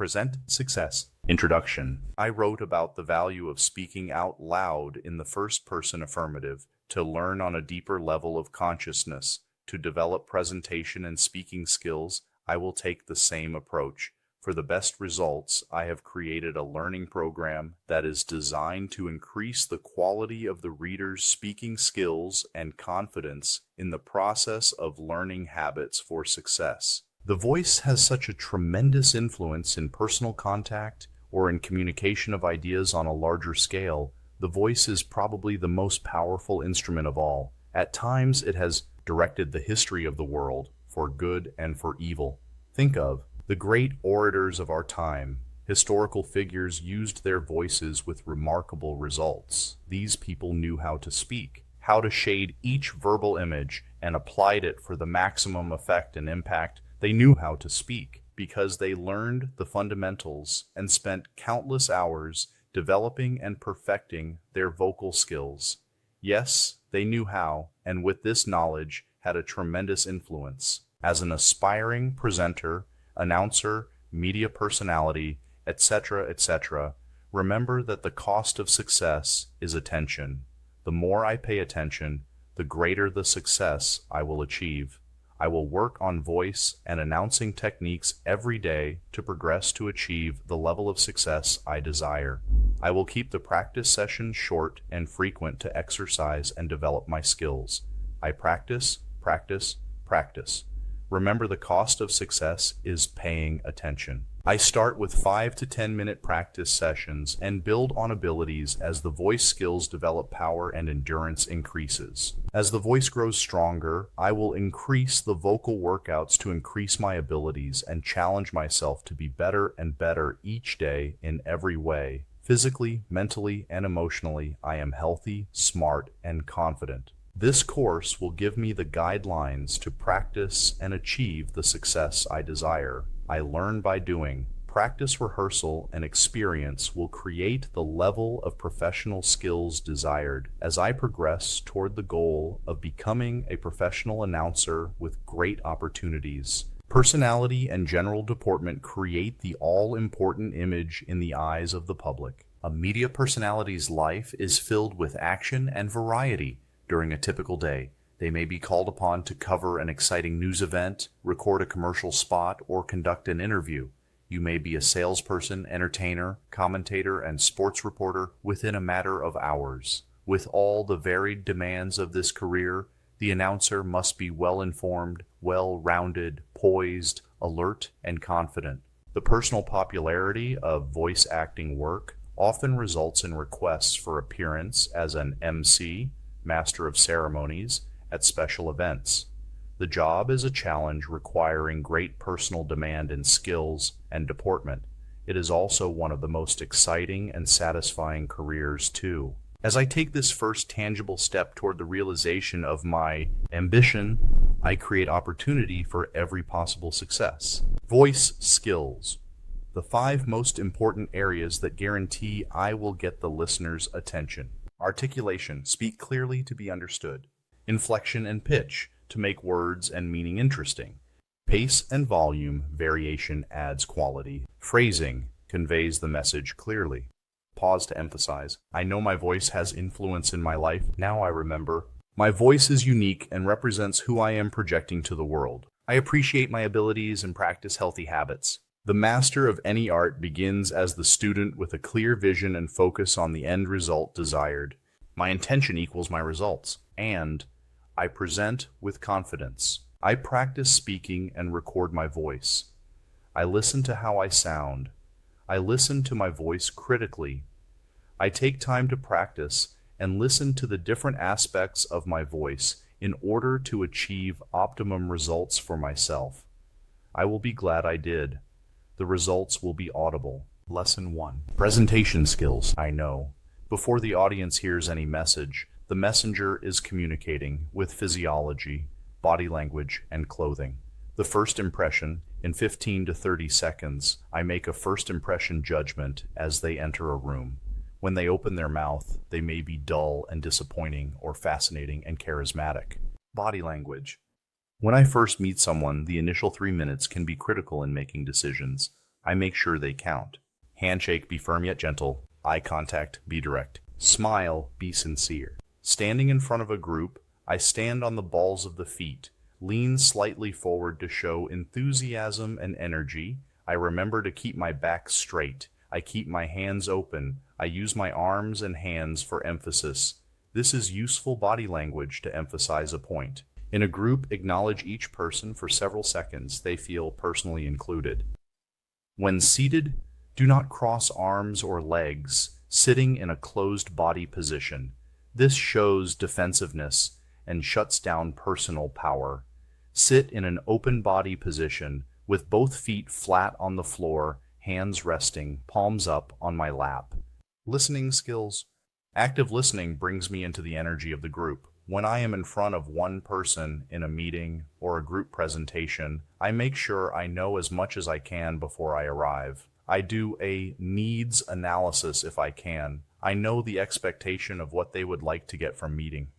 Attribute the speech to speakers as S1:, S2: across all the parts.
S1: Present Success. Introduction. I wrote about the value of speaking out loud in the first person affirmative to learn on a deeper level of consciousness. To develop presentation and speaking skills, I will take the same approach. For the best results, I have created a learning program that is designed to increase the quality of the reader's speaking skills and confidence in the process of learning habits for success. The voice has such a tremendous influence in personal contact or in communication of ideas on a larger scale. The voice is probably the most powerful instrument of all. At times, it has directed the history of the world for good and for evil. Think of the great orators of our time. Historical figures used their voices with remarkable results. These people knew how to speak, how to shade each verbal image, and applied it for the maximum effect and impact. They knew how to speak because they learned the fundamentals and spent countless hours developing and perfecting their vocal skills. Yes, they knew how, and with this knowledge had a tremendous influence. As an aspiring presenter, announcer, media personality, etc., etc., remember that the cost of success is attention. The more I pay attention, the greater the success I will achieve. I will work on voice and announcing techniques every day to progress to achieve the level of success I desire. I will keep the practice sessions short and frequent to exercise and develop my skills. I practice, practice, practice. Remember, the cost of success is paying attention. I start with 5 to 10 minute practice sessions and build on abilities as the voice skills develop, power and endurance increases. As the voice grows stronger, I will increase the vocal workouts to increase my abilities and challenge myself to be better and better each day in every way. Physically, mentally, and emotionally, I am healthy, smart, and confident. This course will give me the guidelines to practice and achieve the success I desire. I learn by doing. Practice, rehearsal, and experience will create the level of professional skills desired as I progress toward the goal of becoming a professional announcer with great opportunities. Personality and general deportment create the all-important image in the eyes of the public. A media personality's life is filled with action and variety. During a typical day, they may be called upon to cover an exciting news event, record a commercial spot, or conduct an interview. You may be a salesperson, entertainer, commentator, and sports reporter within a matter of hours. With all the varied demands of this career, the announcer must be well-informed, well-rounded, poised, alert, and confident. The personal popularity of voice acting work often results in requests for appearance as an MC, Master of Ceremonies, at special events. The job is a challenge requiring great personal demand in skills and deportment. It is also one of the most exciting and satisfying careers too. As I take this first tangible step toward the realization of my ambition, I create opportunity for every possible success. Voice skills. The 5 most important areas that guarantee I will get the listener's attention. Articulation, speak clearly to be understood. Inflection and pitch, to make words and meaning interesting. Pace and volume, variation adds quality. Phrasing, conveys the message clearly. Pause to emphasize. I know my voice has influence in my life. Now I remember. My voice is unique and represents who I am projecting to the world. I appreciate my abilities and practice healthy habits. The master of any art begins as the student with a clear vision and focus on the end result desired. My intention equals my results, and I present with confidence. I practice speaking and record my voice. I listen to how I sound. I listen to my voice critically. I take time to practice and listen to the different aspects of my voice in order to achieve optimum results for myself. I will be glad I did. The results will be audible. Lesson 1. Presentation skills. I know. Before the audience hears any message, the messenger is communicating with physiology, body language, and clothing. The first impression, in 15 to 30 seconds, I make a first impression judgment as they enter a room. When they open their mouth, they may be dull and disappointing or fascinating and charismatic. Body language. When I first meet someone, the initial 3 minutes can be critical in making decisions. I make sure they count. Handshake, be firm yet gentle. Eye contact, be direct. Smile, be sincere. Standing in front of a group, I stand on the balls of the feet, lean slightly forward to show enthusiasm and energy. I remember to keep my back straight. I keep my hands open. I use my arms and hands for emphasis. This is useful body language to emphasize a point. In a group, acknowledge each person for several seconds. They feel personally included. When seated, do not cross arms or legs, sitting in a closed body position. This shows defensiveness and shuts down personal power. Sit in an open body position with both feet flat on the floor, hands resting, palms up on my lap. Listening skills. Active listening brings me into the energy of the group. When I am in front of one person in a meeting or a group presentation, I make sure I know as much as I can before I arrive. I do a needs analysis if I can. I know the expectation of what they would like to get from meeting.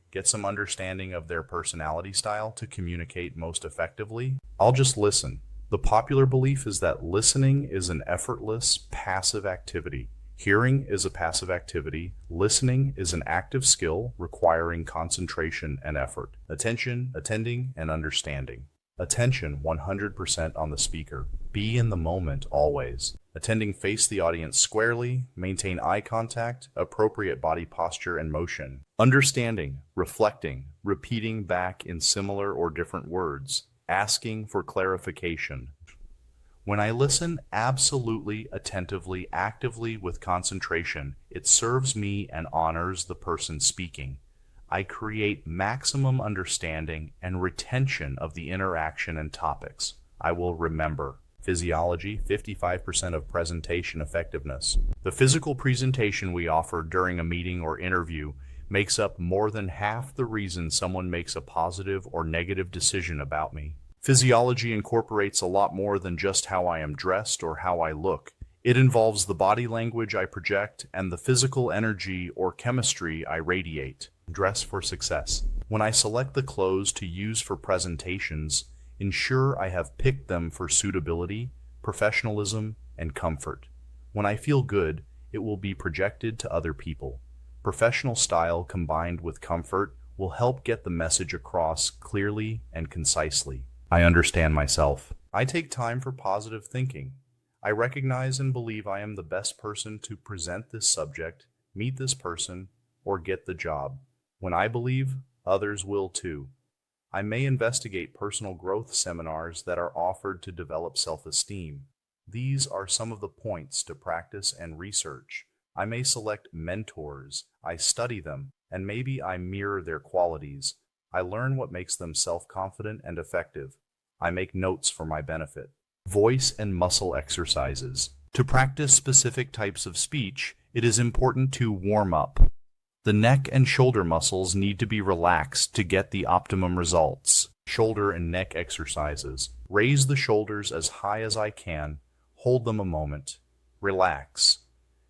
S1: Get some understanding of their personality style to communicate most effectively. I'll just listen. The popular belief is that listening is an effortless, passive activity. Hearing is a passive activity. Listening is an active skill requiring concentration and effort. Attention, attending, and understanding. Attention 100% on the speaker. Be in the moment always. Attending, face the audience squarely, maintain eye contact, appropriate body posture and motion. Understanding, reflecting, repeating back in similar or different words, asking for clarification. When I listen absolutely, attentively, actively with concentration, it serves me and honors the person speaking. I create maximum understanding and retention of the interaction and topics. I will remember. Physiology, 55% of presentation effectiveness. The physical presentation we offer during a meeting or interview makes up more than half the reason someone makes a positive or negative decision about me. Physiology incorporates a lot more than just how I am dressed or how I look. It involves the body language I project and the physical energy or chemistry I radiate. Dress for success. When I select the clothes to use for presentations, ensure I have picked them for suitability, professionalism, and comfort. When I feel good, it will be projected to other people. Professional style combined with comfort will help get the message across clearly and concisely. I understand myself. I take time for positive thinking. I recognize and believe I am the best person to present this subject, meet this person, or get the job. When I believe, others will too. I may investigate personal growth seminars that are offered to develop self-esteem. These are some of the points to practice and research. I may select mentors. I study them, and maybe I mirror their qualities. I learn what makes them self-confident and effective. I make notes for my benefit. Voice and muscle exercises. To practice specific types of speech, it is important to warm up. The neck and shoulder muscles need to be relaxed to get the optimum results. Shoulder and neck exercises. Raise the shoulders as high as I can. Hold them a moment. Relax.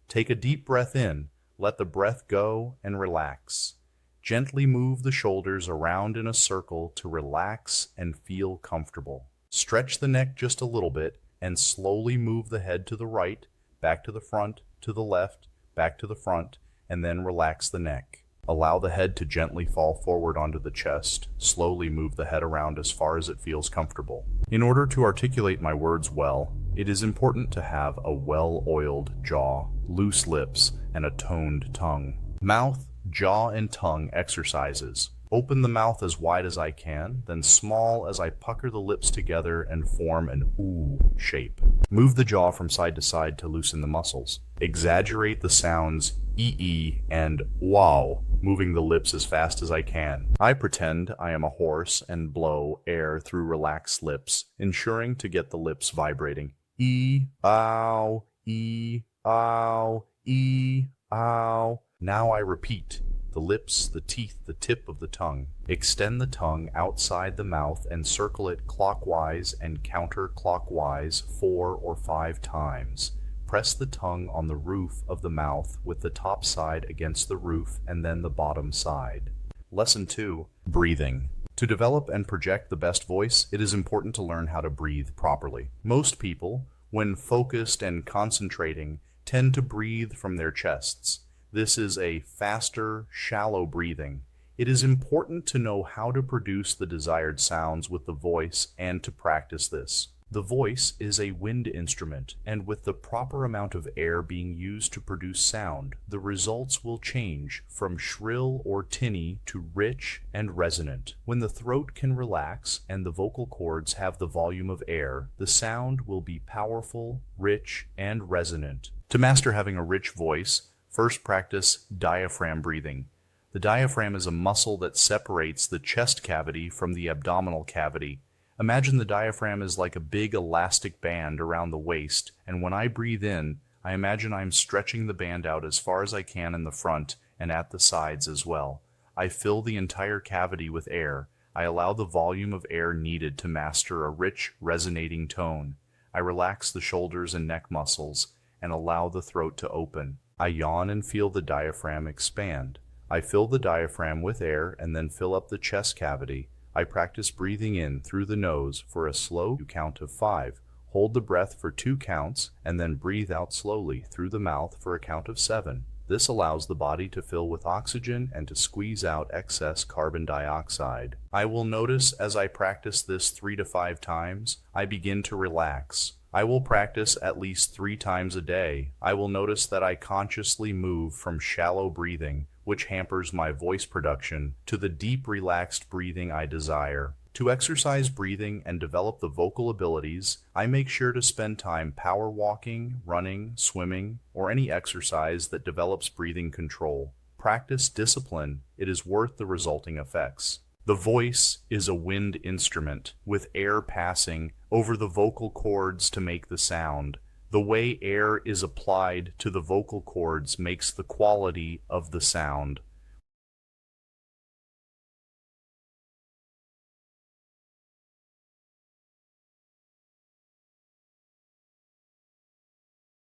S1: Take a deep breath in. Let the breath go and relax. Gently move the shoulders around in a circle to relax and feel comfortable. Stretch the neck just a little bit and slowly move the head to the right, back to the front, to the left, back to the front, and then relax the neck. Allow the head to gently fall forward onto the chest. Slowly move the head around as far as it feels comfortable. In order to articulate my words well, it is important to have a well-oiled jaw, loose lips, and a toned tongue. Mouth, jaw, and tongue exercises. Open the mouth as wide as I can, then small as I pucker the lips together and form an ooh shape. Move the jaw from side to side to loosen the muscles. Exaggerate the sounds ee and wow, moving the lips as fast as I can. I pretend I am a horse and blow air through relaxed lips, ensuring to get the lips vibrating. E, ow, e, ow, e, ow. Now I repeat. The lips, the teeth, the tip of the tongue. Extend the tongue outside the mouth and circle it clockwise and counterclockwise 4 or 5 times. Press the tongue on the roof of the mouth with the top side against the roof and then the bottom side. Lesson 2. Breathing. To develop and project the best voice, it is important to learn how to breathe properly. Most people, when focused and concentrating, tend to breathe from their chests. This is a faster, shallow breathing. It is important to know how to produce the desired sounds with the voice and to practice this. The voice is a wind instrument, and with the proper amount of air being used to produce sound, the results will change from shrill or tinny to rich and resonant. When the throat can relax and the vocal cords have the volume of air, the sound will be powerful, rich, and resonant. To master having a rich voice, first practice diaphragm breathing. The diaphragm is a muscle that separates the chest cavity from the abdominal cavity. Imagine the diaphragm is like a big elastic band around the waist, and when I breathe in, I imagine I'm stretching the band out as far as I can in the front and at the sides as well. I fill the entire cavity with air. I allow the volume of air needed to master a rich, resonating tone. I relax the shoulders and neck muscles and allow the throat to open. I yawn and feel the diaphragm expand. I fill the diaphragm with air and then fill up the chest cavity. I practice breathing in through the nose for a slow count of 5. Hold the breath for 2 counts and then breathe out slowly through the mouth for a count of 7. This allows the body to fill with oxygen and to squeeze out excess carbon dioxide. I will notice as I practice this 3 to 5 times, I begin to relax. I will practice at least 3 times a day. I will notice that I consciously move from shallow breathing, which hampers my voice production, to the deep, relaxed breathing I desire. To exercise breathing and develop the vocal abilities, I make sure to spend time power walking, running, swimming, or any exercise that develops breathing control. Practice discipline. It is worth the resulting effects. The voice is a wind instrument, with air passing over the vocal cords to make the sound. The way air is applied to the vocal cords makes the quality of the sound.